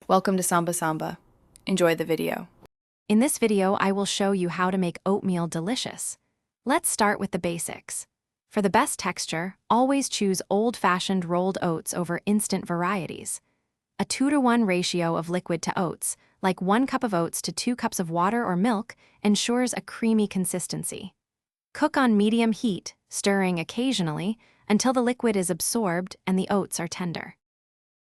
Welcome to Samba Samba. Enjoy the video. In this video, I will show you how to make oatmeal delicious. Let's start with the basics. For the best texture, always choose old-fashioned rolled oats over instant varieties. A 2-to-1 ratio of liquid to oats, like 1 cup of oats to 2 cups of water or milk, ensures a creamy consistency. Cook on medium heat, stirring occasionally, until the liquid is absorbed and the oats are tender.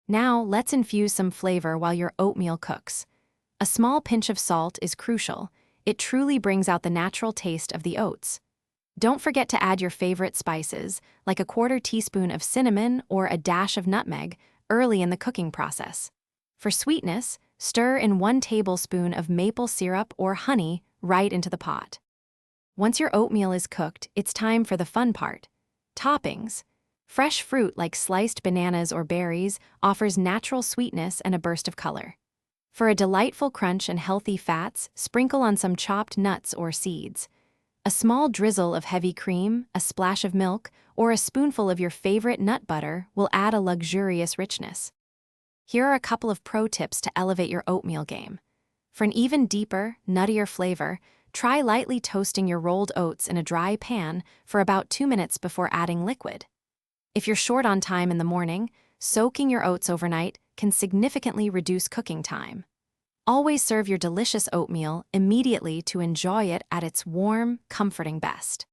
Now, let's infuse some flavor while your oatmeal cooks. A small pinch of salt is crucial. It truly brings out the natural taste of the oats. Don't forget to add your favorite spices, like a 1/4 teaspoon of cinnamon or a dash of nutmeg, early in the cooking process. For sweetness, stir in 1 tablespoon of maple syrup or honey right into the pot. Once your oatmeal is cooked, it's time for the fun part: toppings. Fresh fruit like sliced bananas or berries offers natural sweetness and a burst of color. For a delightful crunch and healthy fats, sprinkle on some chopped nuts or seeds. A small drizzle of heavy cream, a splash of milk, or a spoonful of your favorite nut butter will add a luxurious richness. Here are a couple of pro tips to elevate your oatmeal game. For an even deeper, nuttier flavor, try lightly toasting your rolled oats in a dry pan for about 2 minutes before adding liquid. If you're short on time in the morning, soaking your oats overnight can significantly reduce cooking time. Always serve your delicious oatmeal immediately to enjoy it at its warm, comforting best.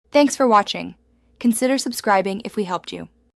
Thanks for watching. Consider subscribing if we helped you.